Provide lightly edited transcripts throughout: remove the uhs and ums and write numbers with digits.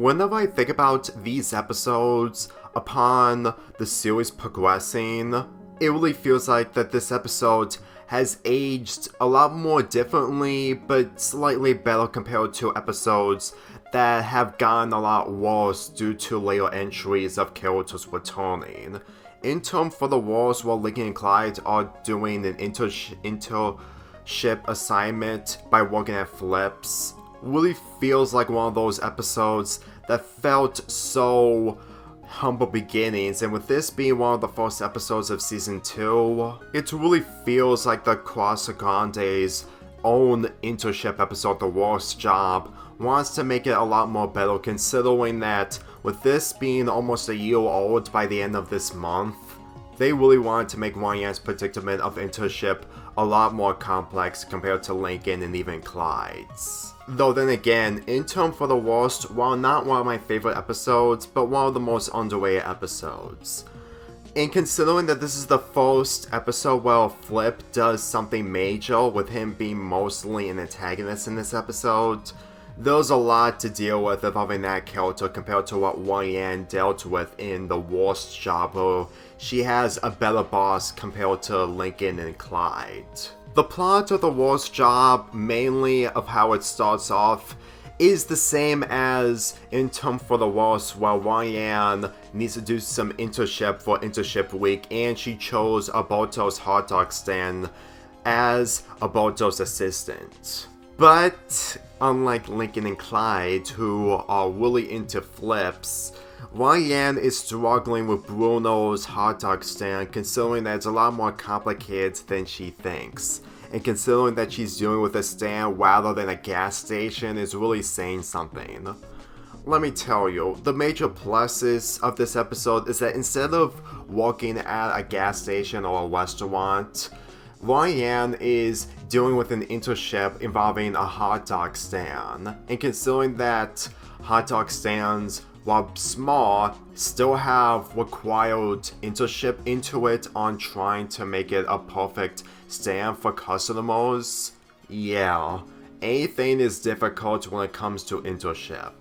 Whenever I think about these episodes, upon the series progressing, it really feels like that this episode has aged a lot more differently, but slightly better compared to episodes that have gotten a lot worse due to later entries of characters returning. In terms for the wars while Lincoln and Clyde are doing an internship assignment by working at Flips, really feels like one of those episodes that felt so humble beginnings, and with this being one of the first episodes of Season 2, it really feels like the Casa Grande's own internship episode, The Worst Job, wants to make it a lot more better, considering that with this being almost a year old by the end of this month, they really wanted to make Ryan's predicament of internship a lot more complex compared to Lincoln and even Clyde's. Though then again, In Term for the Worst, while not one of my favorite episodes, but one of the most underrated episodes. And considering that this is the first episode where Flip does something major, with him being mostly an antagonist in this episode, there's a lot to deal with involving that character compared to what Ryan dealt with in The Worst Job, where she has a better boss compared to Lincoln and Clyde. The plot of The Worst Job, mainly of how it starts off, is the same as In Term for the Worst, where Ryan needs to do some internship for internship week, and she chose Alberto's hot dog stand as Alberto's assistant. But unlike Lincoln and Clyde, who are really into flips, Ryan is struggling with Bruno's hot dog stand, considering that it's a lot more complicated than she thinks. And considering that she's dealing with a stand rather than a gas station is really saying something. Let me tell you, the major pluses of this episode is that instead of working at a gas station or a restaurant, Ryan is dealing with an internship involving a hot dog stand. And considering that hot dog stands, while small, still have required internship into it on trying to make it a perfect stand for customers, yeah, anything is difficult when it comes to internship.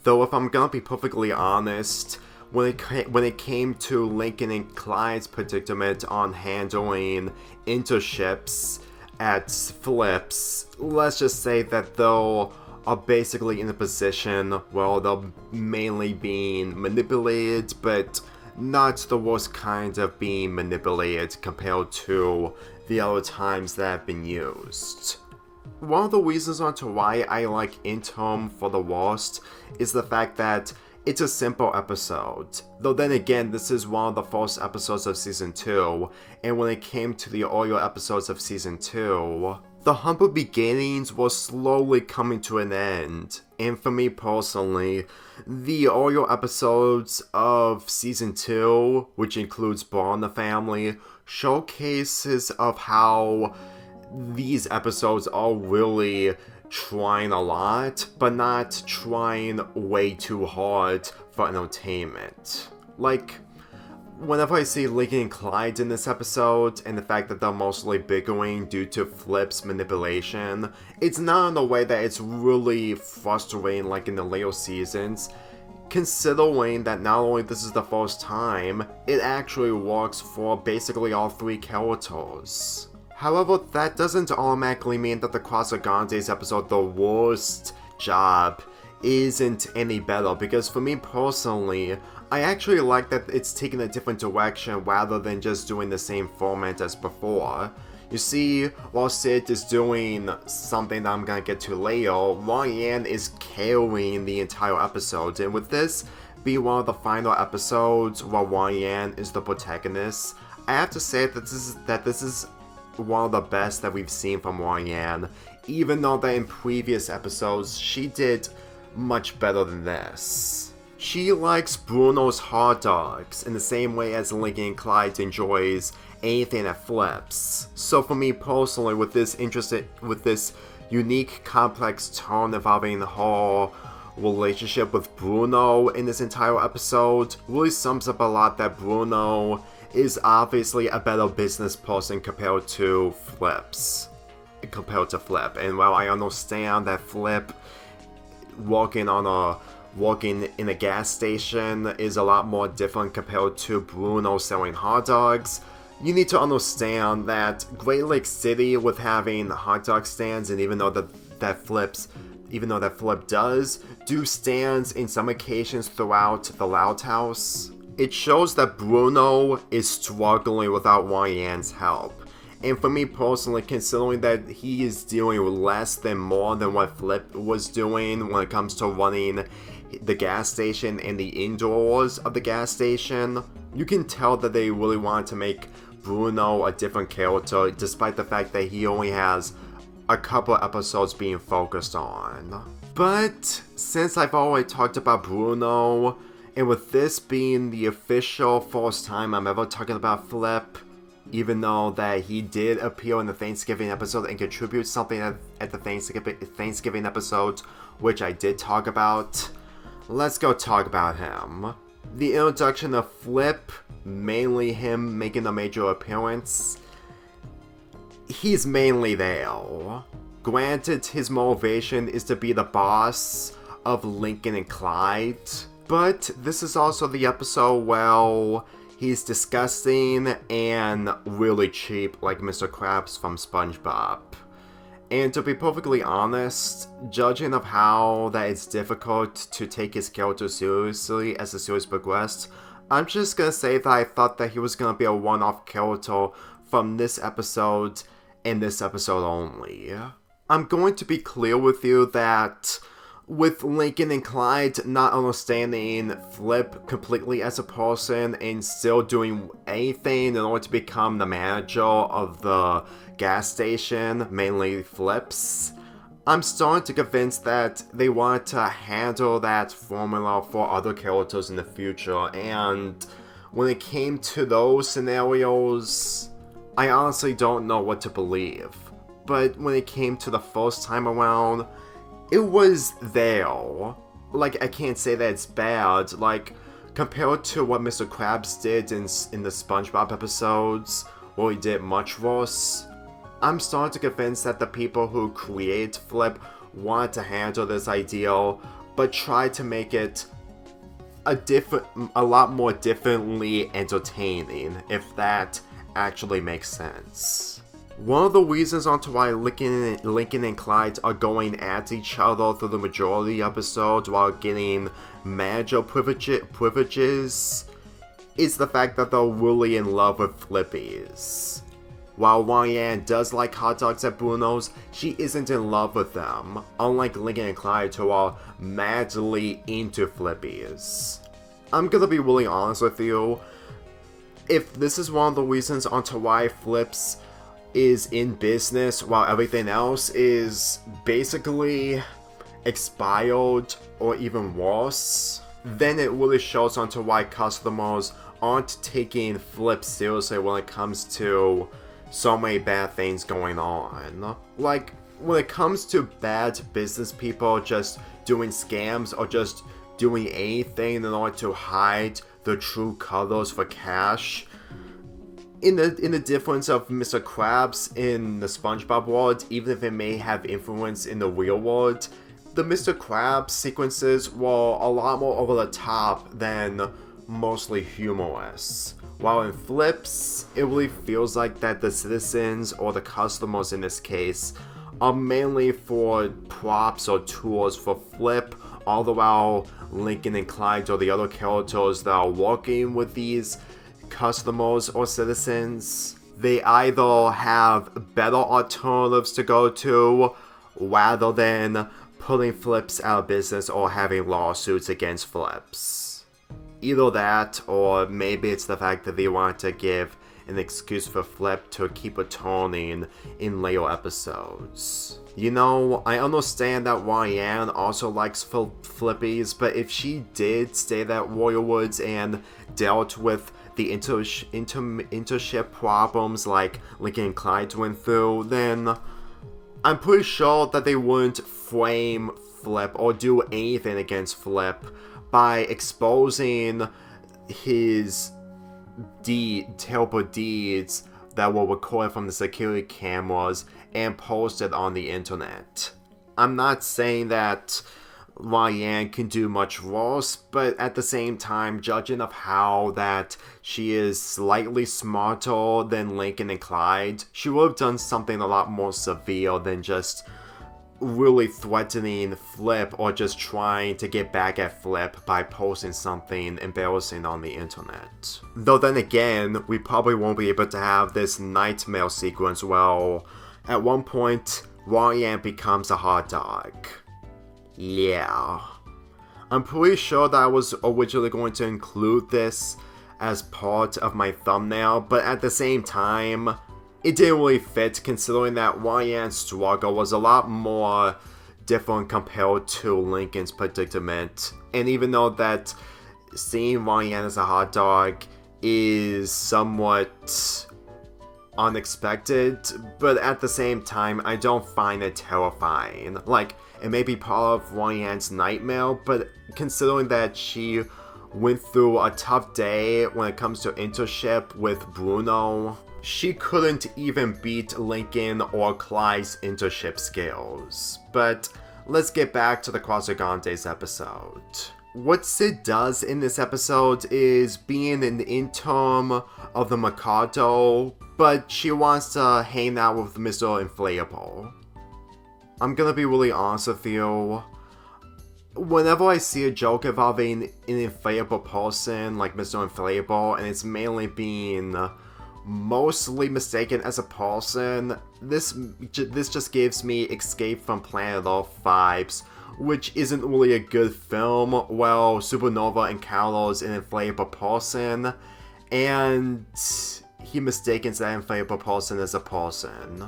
Though if I'm gonna be perfectly honest, when it came to Lincoln and Clyde's predicament on handling internships at Flips, let's just say that they'll are basically in a position where they're mainly being manipulated, but not the worst kind of being manipulated compared to the other times that have been used. One of the reasons onto why I like In Term for the Worst is the fact that it's a simple episode. Though then again, this is one of the first episodes of Season 2, and when it came to the earlier episodes of Season 2, the humble beginnings were slowly coming to an end. And for me personally, the earlier episodes of Season 2, which includes Brawl and the Family, showcases of how these episodes are really trying a lot, but not trying way too hard for entertainment. Like, whenever I see Lincoln and Clyde in this episode, and the fact that they're mostly bickering due to Flip's manipulation, it's not in a way that it's really frustrating like in the later seasons, considering that not only this is the first time, it actually works for basically all three characters. However, that doesn't automatically mean that the Casa Grande's episode, The Worst Job, isn't any better, because for me personally, I actually like that it's taking a different direction rather than just doing the same format as before. You see, while Sid is doing something that I'm gonna get to later, Ryan is carrying the entire episode, and with this being one of the final episodes where Ryan is the protagonist, I have to say that this is one of the best that we've seen from Ryan, even though that in previous episodes she did much better than this. She likes Bruno's hot dogs in the same way as Lincoln and Clyde enjoys anything that flips. So for me personally, with this unique complex tone involving her relationship with Bruno in this entire episode, really sums up a lot that Bruno is obviously a better business person compared to Flip. And while I understand that Flip working on a working in a gas station is a lot more different compared to Bruno selling hot dogs. You need to understand that Great Lake City, with having hot dog stands, and even though that Flip does do stands in some occasions throughout the Loud House, it shows that Bruno is struggling without Wang Yan's help. And for me personally, considering that he is doing less than more than what Flip was doing when it comes to running the gas station and the indoors of the gas station, you can tell that they really wanted to make Bruno a different character, despite the fact that he only has a couple episodes being focused on. But since I've already talked about Bruno, and with this being the official first time I'm ever talking about Flip, even though that he did appear in the Thanksgiving episode and contribute something at the Thanksgiving episode, which I did talk about, let's go talk about him. The introduction of Flip, mainly him making a major appearance, he's mainly there. Granted, his motivation is to be the boss of Lincoln and Clyde, but this is also the episode where he's disgusting and really cheap, like Mr. Krabs from SpongeBob. And to be perfectly honest, judging of how that it's difficult to take his character seriously as the series progressed, I'm just gonna say that I thought that he was gonna be a one-off character from this episode and this episode only. I'm going to be clear with you that with Lincoln and Clyde not understanding Flip completely as a person and still doing anything in order to become the manager of the gas station, mainly Flip's, I'm starting to convince that they wanted to handle that formula for other characters in the future, and when it came to those scenarios, I honestly don't know what to believe. But when it came to the first time around, it was there. Like, I can't say that it's bad. Like, compared to what Mr. Krabs did in the SpongeBob episodes, where he did much worse, I'm starting to convince that the people who create Flip wanted to handle this ideal, but tried to make it a lot more differently entertaining, if that actually makes sense. One of the reasons onto why Lincoln and Clyde are going at each other through the majority of the episode while getting manager privileges is the fact that they're really in love with Flippies. While Wang Yan does like hot dogs at Bruno's, she isn't in love with them, unlike Lincoln and Clyde who are madly into Flippies. I'm gonna be really honest with you, if this is one of the reasons onto why Flips is in business while everything else is basically expired or even worse, then it really shows onto why customers aren't taking Flip seriously when it comes to so many bad things going on. Like, when it comes to bad business people just doing scams or just doing anything in order to hide the true colors for cash, in the difference of Mr. Krabs in the SpongeBob world, even if it may have influence in the real world, the Mr. Krabs sequences were a lot more over the top than mostly humorous. While in Flips, it really feels like that the citizens, or the customers in this case, are mainly for props or tools for Flip, all the while Lincoln and Clyde or the other characters that are working with these customers or citizens, they either have better alternatives to go to rather than putting Flips out of business or having lawsuits against Flips. Either that, or maybe it's the fact that they want to give an excuse for Flip to keep returning in later episodes. You know, I understand that Ryan also likes Flippies, but if she did stay at Royalwoods and dealt with the internship problems like Lincoln and Clyde went through, then I'm pretty sure that they wouldn't frame Flip or do anything against Flip by exposing his terrible deeds that were recorded from the security cameras and posted on the internet. I'm not saying that Ryan can do much worse, but at the same time, judging of how that she is slightly smarter than Lincoln and Clyde, she would have done something a lot more severe than just really threatening Flip or just trying to get back at Flip by posting something embarrassing on the internet. Though then again, we probably won't be able to have this nightmare sequence where at one point, Ryan becomes a hot dog. Yeah. I'm pretty sure that I was originally going to include this as part of my thumbnail, but at the same time, it didn't really fit considering that Ryan's struggle was a lot more different compared to Lincoln's predicament. And even though that seeing Ryan as a hot dog is somewhat unexpected, but at the same time, I don't find it terrifying. Like, it may be part of Ryan's nightmare, but considering that she went through a tough day when it comes to internship with Bruno, she couldn't even beat Lincoln or Clyde's internship skills. But let's get back to the Quadragantes episode. What Sid does in this episode is being an intern of the Mikado, but she wants to hang out with Mr. Inflatable. I'm gonna be really honest with you. Whenever I see a joke involving an inflatable person like Mr. Inflatable, and it's mainly being mostly mistaken as a person, this just gives me Escape from Planet Earth vibes, which isn't really a good film. Well, Supernova encounters an inflatable person, and he mistakes that inflatable person as a person.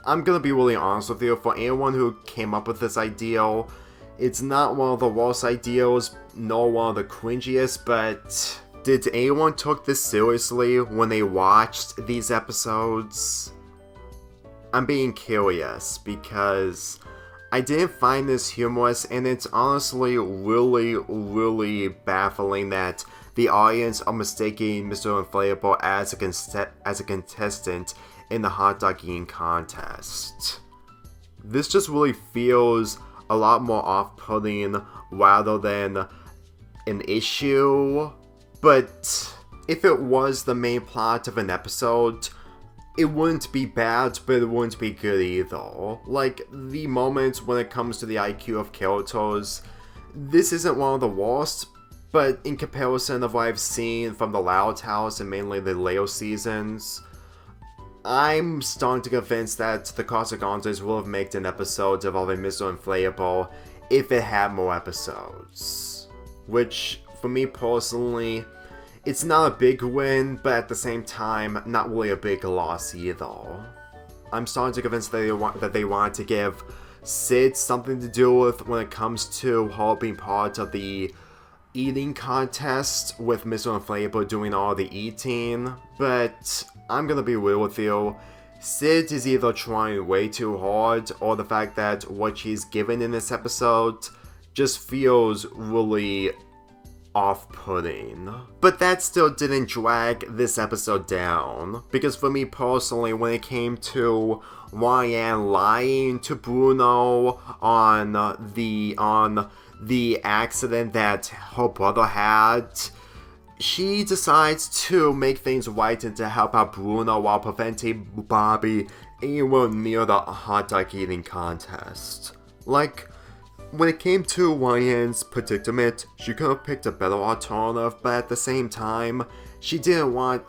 I'm gonna be really honest with you, for anyone who came up with this ideal, it's not one of the worst ideals, nor one of the cringiest, but did anyone took this seriously when they watched these episodes? I'm being curious, because I didn't find this humorous, and it's honestly really baffling that the audience are mistaking Mr. Inflatable as a contestant in the hot dog eating contest. This just really feels a lot more off-putting rather than an issue. But if it was the main plot of an episode, it wouldn't be bad, but it wouldn't be good either. Like, the moments when it comes to the IQ of characters, this isn't one of the worst, but in comparison of what I've seen from the Loud House and mainly the later seasons, I'm starting to convince that the Quadragantes will have made an episode involving Mr. Inflatable if it had more episodes. Which, for me personally, it's not a big win, but at the same time, not really a big loss either. I'm starting to convince that they want to give Sid something to do with when it comes to her being part of the eating contest with Mr. Inflatable doing all the eating, but I'm gonna be real with you. Sid is either trying way too hard, or the fact that what she's given in this episode just feels really off-putting. But that still didn't drag this episode down, because for me personally, when it came to Ryan lying to Bruno on the accident that her brother had, she decides to make things right and to help out Bruno while preventing Bobby anywhere near the hot dog eating contest. Like, when it came to Ryan's predicament, she could have picked a better alternative, but at the same time, she didn't want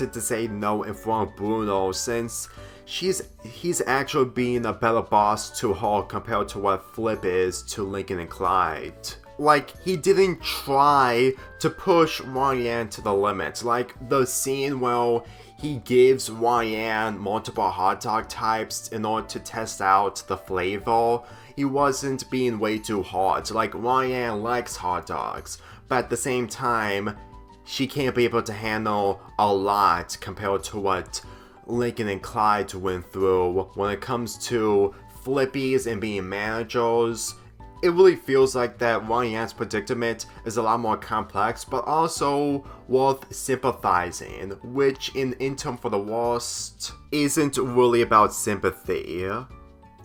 it to say no in front of Bruno, since he's actually being a better boss to her compared to what Flip is to Lincoln and Clyde. Like, he didn't try to push Ryan to the limit. Like, the scene where he gives Ryan multiple hot dog types in order to test out the flavor, he wasn't being way too hard. Like, Ryan likes hot dogs, but at the same time, she can't be able to handle a lot compared to what Lincoln and Clyde went through when it comes to flippies and being managers. It really feels like that Ryan's predicament is a lot more complex, but also worth sympathizing, which in Intern for the Worst isn't really about sympathy.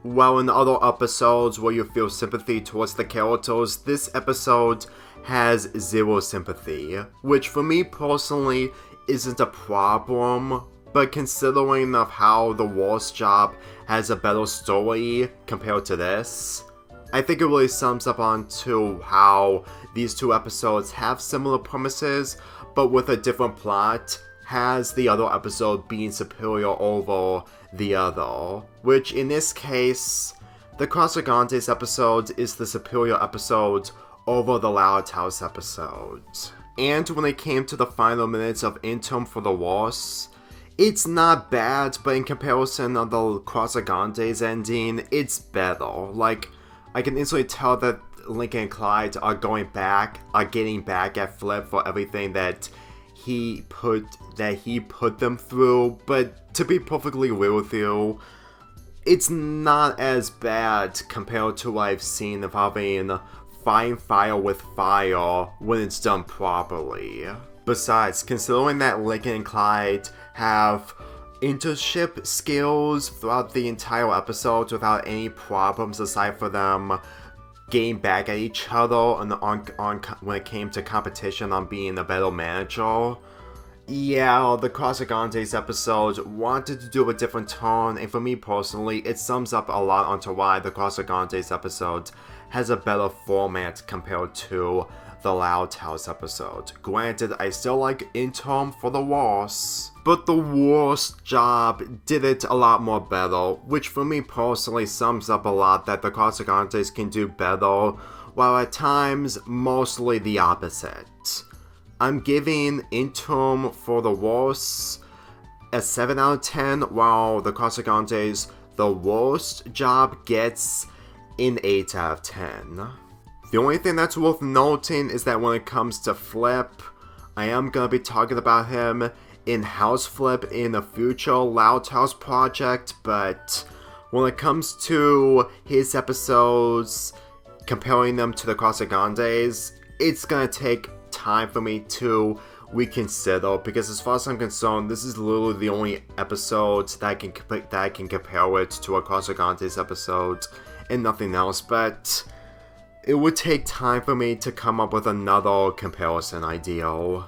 While in other episodes where you feel sympathy towards the characters, this episode has zero sympathy, which for me personally isn't a problem, but considering of how The Worst Job has a better story compared to this, I think it really sums up onto how these two episodes have similar premises, but with a different plot, has the other episode being superior over the other, which in this case, the Casagrande episode is the superior episode over the Loud House episode. And when it came to the final minutes of Interim for the Worst, it's not bad, but in comparison of the Casagrande's ending, it's better. Like, I can instantly tell that Lincoln and Clyde are getting back at Flip for everything that he put them through, but to be perfectly real with you, it's not as bad compared to what I've seen of having fighting fire with fire when it's done properly. Besides, considering that Lincoln and Clyde have internship skills throughout the entire episode without any problems aside from them getting back at each other when it came to competition on being a better manager. Yeah, the Casagrande's episode wanted to do a different tone, and for me personally, it sums up a lot onto why the Casagrande's episode has a better format compared to the Loud House episode. Granted, I still like Interim for the Worst, but The Worst Job did it a lot more better, which for me personally sums up a lot that the Casagrandes can do better, while at times, mostly the opposite. I'm giving Interim for the Worst a 7 out of 10, while the Casagrandes The Worst Job gets an 8 out of 10. The only thing that's worth noting is that when it comes to Flip, I am going to be talking about him in House Flip in a future Loud House project, but when it comes to his episodes, comparing them to the Casagrandes, it's going to take time for me to reconsider, because as far as I'm concerned, this is literally the only episode that I can compare it to a Casagrandes episode and nothing else, but it would take time for me to come up with another comparison idea.